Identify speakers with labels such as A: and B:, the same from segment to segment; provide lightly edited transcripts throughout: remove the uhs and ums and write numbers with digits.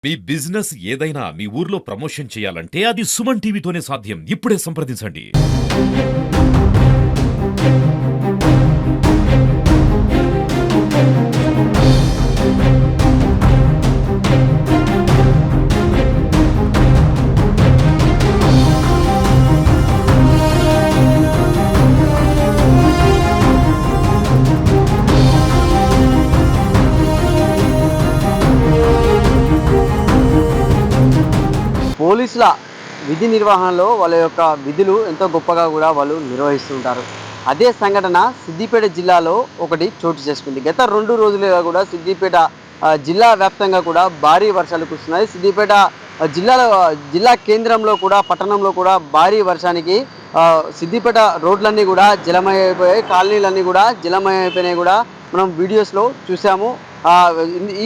A: మీ business ఏదైనా మీ ఊర్లో promotion చేయాలంటే అది సుమన్ టీవీతోనే సాధ్యం. ఇప్పుడే సంప్రదించండి.
B: పోలీసుల విధి నిర్వహణలో వాళ్ళ యొక్క విధులు ఎంతో గొప్పగా కూడా వాళ్ళు నిర్వహిస్తుంటారు. అదే సంఘటన సిద్దిపేట జిల్లాలో ఒకటి చోటు చేసుకుంది. గత 2 రోజులుగా కూడా సిద్దిపేట జిల్లా వ్యాప్తంగా కూడా భారీ వర్షాలు కురుస్తున్నాయి. సిద్దిపేట జిల్లా కేంద్రంలో కూడా పట్టణంలో కూడా భారీ వర్షానికి సిద్దిపేట రోడ్లన్నీ కూడా జలమయమైపోయాయి. కాలనీలన్నీ కూడా జలమయమైపోయినాయి కూడా మనం వీడియోస్లో చూసాము.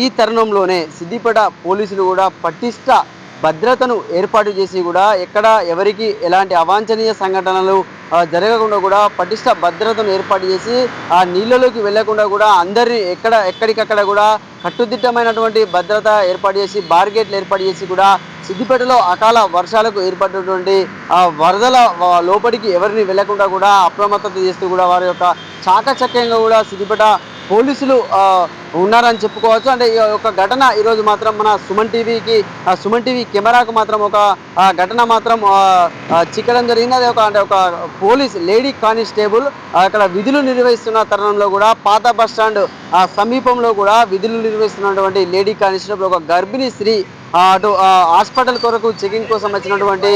B: ఈ తరుణంలోనే సిద్దిపేట పోలీసులు కూడా పటిష్ట భద్రతను ఏర్పాటు చేసి కూడా ఎక్కడ ఎవరికి ఎలాంటి అవాంఛనీయ సంఘటనలు జరగకుండా కూడా పటిష్ట భద్రతను ఏర్పాటు చేసి ఆ నీళ్ళలోకి వెళ్లకుండా కూడా అందరినీ ఎక్కడికక్కడ కూడా కట్టుదిట్టమైనటువంటి భద్రత ఏర్పాటు చేసి బార్గేట్లు ఏర్పాటు చేసి కూడా సిద్దిపేటలో అకాల వర్షాలకు ఏర్పడినటువంటి వరదల లోపలికి ఎవరిని వెళ్లకుండా కూడా అప్రమత్తత చేస్తూ కూడా వారి యొక్క చాకచక్యంగా కూడా సిద్దిపేట పోలీసులు ఉన్నారని చెప్పుకోవచ్చు. అంటే ఈ యొక్క ఘటన ఈరోజు మాత్రం మన సుమన్ టీవీ కెమెరాకు మాత్రం ఒక ఘటన మాత్రం చిక్కడం జరిగింది. అది ఒక పోలీస్ లేడీ కానిస్టేబుల్ అక్కడ విధులు నిర్వహిస్తున్న తరుణంలో కూడా పాత బస్టాండ్ సమీపంలో కూడా విధులు నిర్వహిస్తున్నటువంటి లేడీ కానిస్టేబుల్ ఒక గర్భిణీ స్త్రీ అటు హాస్పిటల్ కొరకు చెకింగ్ కోసం వచ్చినటువంటి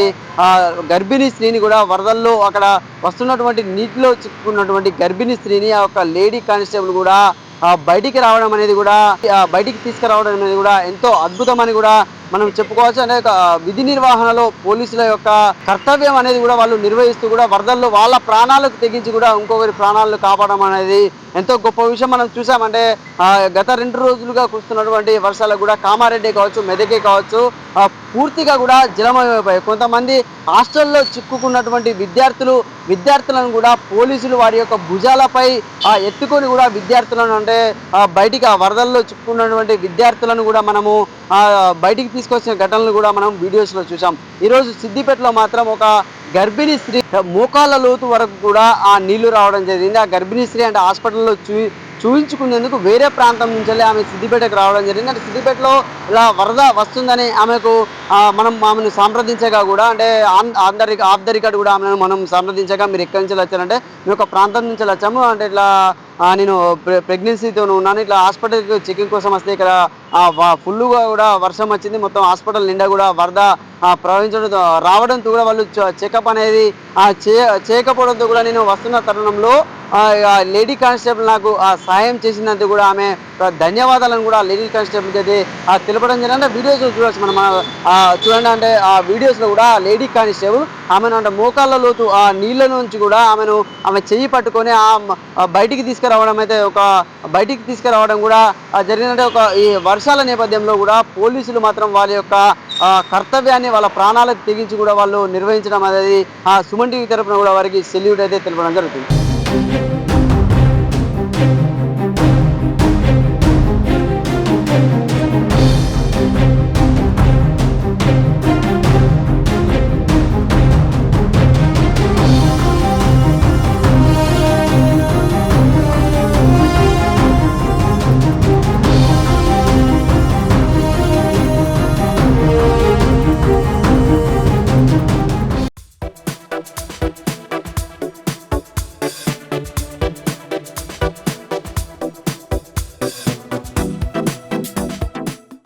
B: గర్భిణీ స్త్రీని కూడా వరదల్లో అక్కడ వస్తున్నటువంటి నీటిలో చిక్కుకున్నటువంటి గర్భిణీ స్త్రీని ఆ యొక్క లేడీ కానిస్టేబుల్ కూడా బయటికి రావడం అనేది కూడా బయటికి తీసుకురావడం అనేది కూడా ఎంతో అద్భుతమని కూడా మనం చెప్పుకోవచ్చు. అంటే విధి నిర్వహణలో పోలీసుల యొక్క కర్తవ్యం అనేది కూడా వాళ్ళు నిర్వహిస్తూ కూడా వరదల్లో వాళ్ళ ప్రాణాలకు తెగించి కూడా ఇంకొకరి ప్రాణాలను కాపాడడం అనేది ఎంతో గొప్ప విషయం మనం చూసామంటే గత 2 రోజులుగా కురుస్తున్నటువంటి వర్షాలకు కూడా కామారెడ్డి కావచ్చు, మెదకే కావచ్చు పూర్తిగా కూడా జలమయమైపోయాయి. కొంతమంది హాస్టల్లో చిక్కుకున్నటువంటి విద్యార్థులను కూడా పోలీసులు వారి యొక్క భుజాలపై ఎత్తుకొని కూడా విద్యార్థులను అంటే బయటికి ఆ వరదల్లో చిక్కుకున్నటువంటి విద్యార్థులను కూడా మనము బయటికి తీసుకొచ్చిన ఘటనలు కూడా మనం వీడియోస్లో చూసాం. ఈరోజు సిద్దిపేటలో మాత్రం ఒక గర్భిణీ స్త్రీ మోకాళ్ళ లోతు వరకు కూడా ఆ నీళ్లు రావడం జరిగింది. ఆ గర్భిణీ స్త్రీ అంటే హాస్పిటల్లో చూయించుకునేందుకు వేరే ప్రాంతం నుంచి ఆమె సిద్దిపేటకు రావడం జరిగింది. అంటే సిద్దిపేటలో ఇలా వరద వస్తుందని ఆమెను సంప్రదించగా కూడా అంటే ఆఫ్ ద రికార్డ్ కూడా ఆమెను మనం సంప్రదించగా మీరు ఎక్కడి నుంచి వచ్చారంటే మేము ఒక ప్రాంతం నుంచి వచ్చాము, అంటే ఇట్లా నేను ప్రెగ్నెన్సీతో ఉన్నాను, ఇట్లా హాస్పిటల్కి చెకింగ్ కోసం వస్తే ఇక్కడ ఫుల్గా కూడా వర్షం వచ్చింది, మొత్తం హాస్పిటల్ నిండా కూడా వరద ప్రవహించడంతో రావడంతో కూడా వాళ్ళు చెకప్ అనేది చేయకపోవడంతో కూడా నేను వస్తున్న తరుణంలో లేడీ కానిస్టేబుల్ నాకు సహాయం చేసినందుకు కూడా ఆమె ధన్యవాదాలను కూడా లేడీ కానిస్టేబుల్కి అయితే తెలపడం జరిగింది. అంటే వీడియోస్ చూడవచ్చు మనం చూడండి. అంటే ఆ వీడియోస్లో కూడా లేడీ కానిస్టేబుల్ ఆమెను అంటే మోకాళ్ళ లోతు ఆ నీళ్ళ నుంచి కూడా ఆమె చెయ్యి పట్టుకొని బయటికి తీసుకురావడం కూడా జరిగినట్టే. ఈ వర్షాల నేపథ్యంలో కూడా పోలీసులు మాత్రం వాళ్ళ యొక్క కర్తవ్యాన్ని వాళ్ళ ప్రాణాలకు తెగించి కూడా వాళ్ళు నిర్వహించడం అనేది సుమన్ టీవీ తరపున కూడా వారికి సెల్యూట్ అయితే తెలపడం జరుగుతుంది.